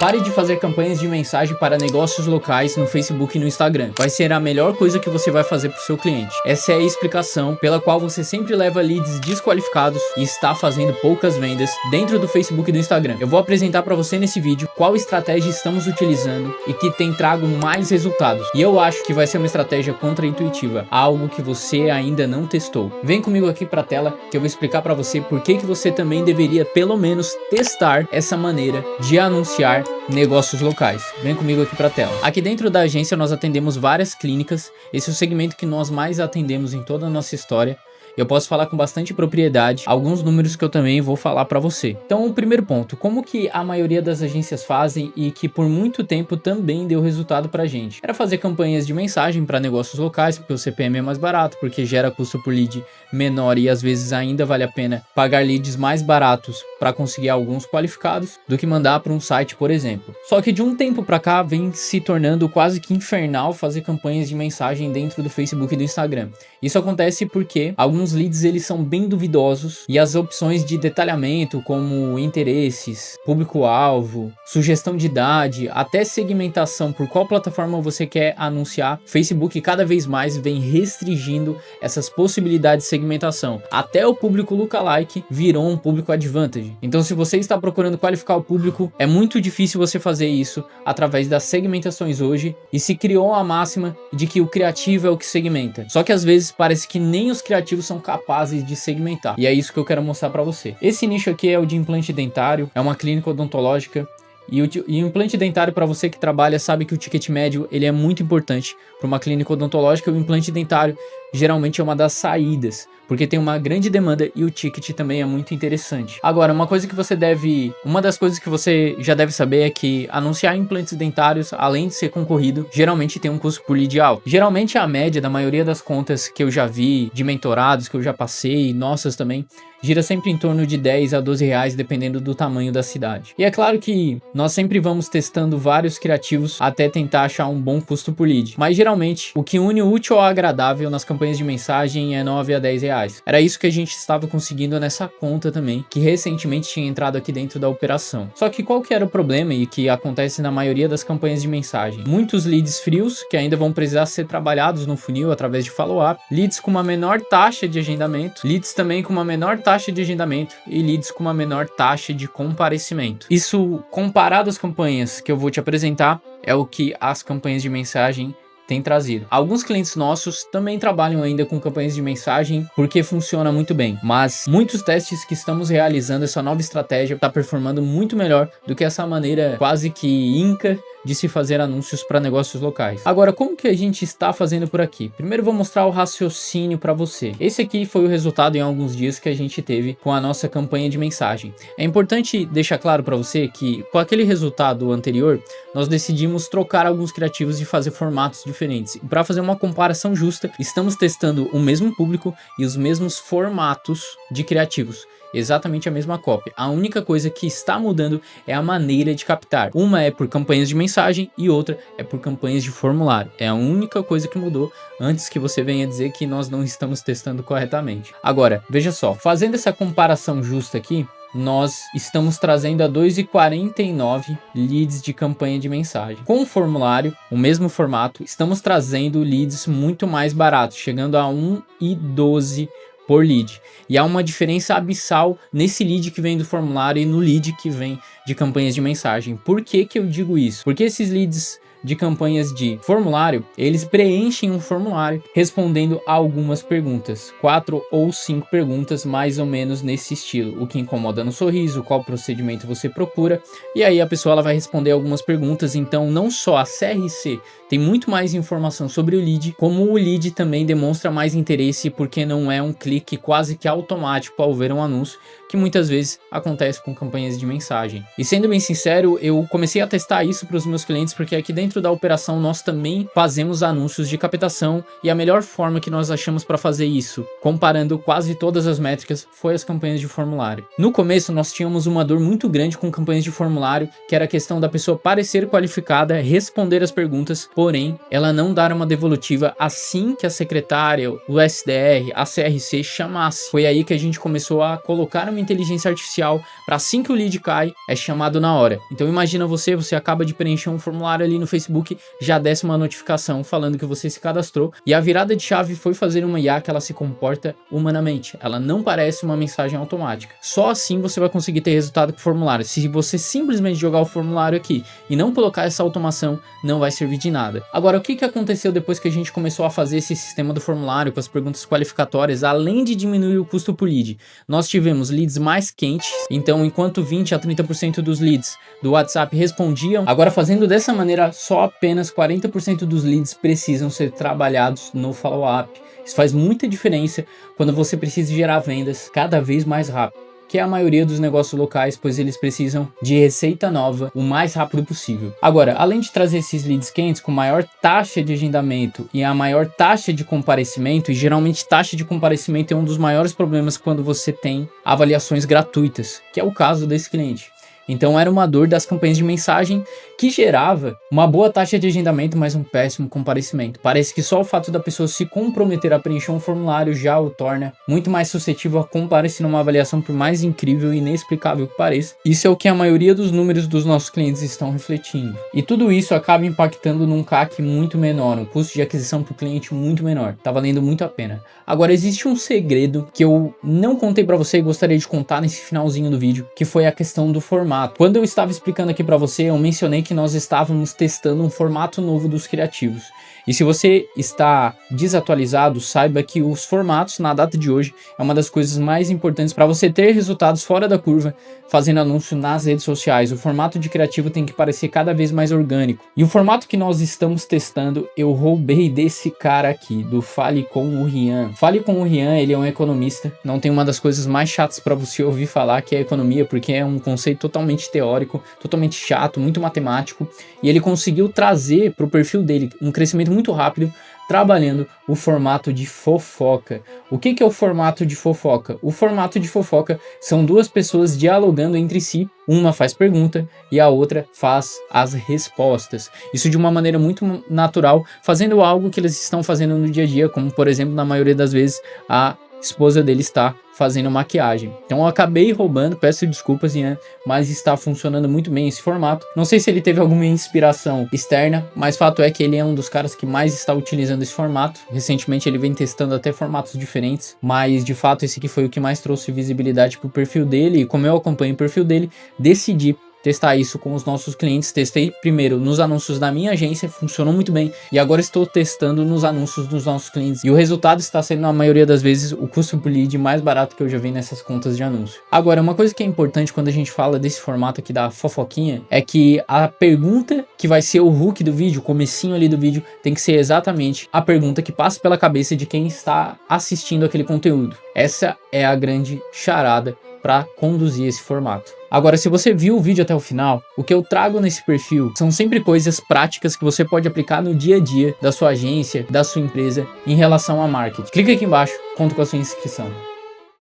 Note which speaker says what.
Speaker 1: Pare de fazer campanhas de mensagem para negócios locais no Facebook e no Instagram. Vai ser a melhor coisa que você vai fazer para o seu cliente. Essa é a explicação pela qual você sempre leva leads desqualificados e está fazendo poucas vendas dentro do Facebook e do Instagram. Eu vou apresentar para você nesse vídeo qual estratégia estamos utilizando e que tem trago mais resultados. E eu acho que vai ser uma estratégia contra-intuitiva, algo que você ainda não testou. Vem comigo aqui para a tela que eu vou explicar para você por que você também deveria pelo menos testar essa maneira de anunciar negócios locais. Vem comigo aqui para a tela. Aqui dentro da agência nós atendemos várias clínicas. Esse é o segmento que nós mais atendemos em toda a nossa história. Eu posso falar com bastante propriedade, alguns números que eu também vou falar para você. Então, o primeiro ponto, como que a maioria das agências fazem e que por muito tempo também deu resultado pra gente? Era fazer campanhas de mensagem para negócios locais, porque o CPM é mais barato, porque gera custo por lead menor e às vezes ainda vale a pena pagar leads mais baratos para conseguir alguns qualificados do que mandar para um site, por exemplo. Só que de um tempo para cá vem se tornando quase que infernal fazer campanhas de mensagem dentro do Facebook e do Instagram. Isso acontece porque alguns leads eles são bem duvidosos e as opções de detalhamento como interesses, público-alvo, sugestão de idade, até segmentação por qual plataforma você quer anunciar, Facebook cada vez mais vem restringindo essas possibilidades de segmentação. Até o público lookalike virou um público advantage. Então se você está procurando qualificar o público, é muito difícil você fazer isso através das segmentações hoje e se criou a máxima de que o criativo é o que segmenta. Só que às vezes parece que nem os criativos são capazes de segmentar. E é isso que eu quero mostrar para você. Esse nicho aqui é o de implante dentário, é uma clínica odontológica. E o implante dentário, para você que trabalha, sabe que o ticket médio ele é muito importante para uma clínica odontológica. O implante dentário geralmente é uma das saídas, porque tem uma grande demanda e o ticket também é muito interessante. Agora, uma das coisas que você já deve saber é que anunciar implantes dentários, além de ser concorrido, geralmente tem um custo por lead alto. Geralmente a média da maioria das contas que eu já vi, de mentorados que eu já passei, nossas também, gira sempre em torno de 10 a 12 reais, dependendo do tamanho da cidade. E é claro que nós sempre vamos testando vários criativos até tentar achar um bom custo por lead. Mas geralmente, o que une o útil ao agradável nas campanhas de mensagem é 9 a 10 reais. Era isso que a gente estava conseguindo nessa conta também, que recentemente tinha entrado aqui dentro da operação. Só que qual que era o problema e que acontece na maioria das campanhas de mensagem? Muitos leads frios, que ainda vão precisar ser trabalhados no funil através de follow-up, leads com uma menor taxa de agendamento, leads também com uma menor taxa de agendamento e leads com uma menor taxa de comparecimento. Isso, comparado às campanhas que eu vou te apresentar, é o que as campanhas de mensagem têm trazido. Alguns clientes nossos também trabalham ainda com campanhas de mensagem porque funciona muito bem, mas muitos testes que estamos realizando, essa nova estratégia está performando muito melhor do que essa maneira quase que inca de se fazer anúncios para negócios locais. Agora, como que a gente está fazendo por aqui? Primeiro vou mostrar o raciocínio para você. Esse aqui foi o resultado em alguns dias que a gente teve com a nossa campanha de mensagem. É importante deixar claro para você que com aquele resultado anterior, nós decidimos trocar alguns criativos e fazer formatos diferentes. E para fazer uma comparação justa, estamos testando o mesmo público e os mesmos formatos de criativos. Exatamente a mesma cópia. A única coisa que está mudando é a maneira de captar. Uma é por campanhas de mensagem e outra é por campanhas de formulário. É a única coisa que mudou, antes que você venha dizer que nós não estamos testando corretamente. Agora, veja só, fazendo essa comparação justa aqui, nós estamos trazendo a 2,49 leads de campanha de mensagem. Com o formulário, o mesmo formato, estamos trazendo leads muito mais baratos, chegando a 1,12 por lead. E há uma diferença abissal nesse lead que vem do formulário e no lead que vem de campanhas de mensagem. Por que que eu digo isso? Porque esses leads de campanhas de formulário, eles preenchem um formulário respondendo a algumas perguntas, 4 ou 5 perguntas mais ou menos nesse estilo: o que incomoda no sorriso, qual procedimento você procura, e aí a pessoa ela vai responder algumas perguntas. Então não só a CRC tem muito mais informação sobre o lead, como o lead também demonstra mais interesse, porque não é um clique quase que automático ao ver um anúncio, que muitas vezes acontece com campanhas de mensagem. E sendo bem sincero, eu comecei a testar isso para os meus clientes porque aqui dentro dentro da operação nós também fazemos anúncios de captação, e a melhor forma que nós achamos para fazer isso, comparando quase todas as métricas, foi as campanhas de formulário. No começo nós tínhamos uma dor muito grande com campanhas de formulário, que era a questão da pessoa parecer qualificada, responder as perguntas, porém ela não dar uma devolutiva assim que a secretária, o SDR, a CRC chamasse. Foi aí que a gente começou a colocar uma inteligência artificial para assim que o lead cai, é chamado na hora. Então imagina você acaba de preencher um formulário ali no Facebook, já desce uma notificação falando que você se cadastrou, e a virada de chave foi fazer uma IA que ela se comporta humanamente, ela não parece uma mensagem automática. Só assim você vai conseguir ter resultado com o formulário. Se você simplesmente jogar o formulário aqui e não colocar essa automação, não vai servir de nada. Agora, o que aconteceu depois que a gente começou a fazer esse sistema do formulário com as perguntas qualificatórias, além de diminuir o custo por lead? Nós tivemos leads mais quentes, então enquanto 20 a 30% dos leads do WhatsApp respondiam, agora fazendo dessa maneira, só apenas 40% dos leads precisam ser trabalhados no follow-up. Isso faz muita diferença quando você precisa gerar vendas cada vez mais rápido, que é a maioria dos negócios locais, pois eles precisam de receita nova o mais rápido possível. Agora, além de trazer esses leads quentes com maior taxa de agendamento e a maior taxa de comparecimento, e geralmente taxa de comparecimento é um dos maiores problemas quando você tem avaliações gratuitas, que é o caso desse cliente. Então era uma dor das campanhas de mensagem que gerava uma boa taxa de agendamento, mas um péssimo comparecimento. Parece que só o fato da pessoa se comprometer a preencher um formulário já o torna muito mais suscetível a comparecer numa avaliação, por mais incrível e inexplicável que pareça. Isso é o que a maioria dos números dos nossos clientes estão refletindo. E tudo isso acaba impactando num CAC muito menor, um custo de aquisição para o cliente muito menor. Tá valendo muito a pena. Agora, existe um segredo que eu não contei para você e gostaria de contar nesse finalzinho do vídeo, que foi a questão do formato. Quando eu estava explicando aqui para você, eu mencionei que nós estávamos testando um formato novo dos criativos. E se você está desatualizado, saiba que os formatos na data de hoje é uma das coisas mais importantes para você ter resultados fora da curva fazendo anúncio nas redes sociais. O formato de criativo tem que parecer cada vez mais orgânico. E o formato que nós estamos testando, eu roubei desse cara aqui, do Fale com o Rian. Fale com o Rian, ele é um economista. Não tem uma das coisas mais chatas para você ouvir falar, que é a economia, porque é um conceito totalmente teórico, totalmente chato, muito matemático. E ele conseguiu trazer para o perfil dele um crescimento muito rápido, trabalhando o formato de fofoca. O que é o formato de fofoca? O formato de fofoca são duas pessoas dialogando entre si, uma faz pergunta e a outra faz as respostas. Isso de uma maneira muito natural, fazendo algo que eles estão fazendo no dia a dia, como por exemplo, na maioria das vezes, a esposa dele está fazendo maquiagem. Então eu acabei roubando, peço desculpas, Ian, mas está funcionando muito bem esse formato. Não sei se ele teve alguma inspiração externa, mas fato é que ele é um dos caras que mais está utilizando esse formato. Recentemente ele vem testando até formatos diferentes, mas de fato esse aqui foi o que mais trouxe visibilidade para o perfil dele, e como eu acompanho o perfil dele, decidi testar isso com os nossos clientes. Testei primeiro nos anúncios da minha agência, funcionou muito bem, e agora estou testando nos anúncios dos nossos clientes, e o resultado está sendo, na maioria das vezes, o custo por lead mais barato que eu já vi nessas contas de anúncio. Agora, uma coisa que é importante quando a gente fala desse formato aqui da fofoquinha, é que a pergunta que vai ser o hook do vídeo, o comecinho ali do vídeo, tem que ser exatamente a pergunta que passa pela cabeça de quem está assistindo aquele conteúdo. Essa é a grande charada para conduzir esse formato. Agora, se você viu o vídeo até o final, o que eu trago nesse perfil são sempre coisas práticas que você pode aplicar no dia a dia da sua agência, da sua empresa, em relação a marketing. Clica aqui embaixo, conto com a sua inscrição.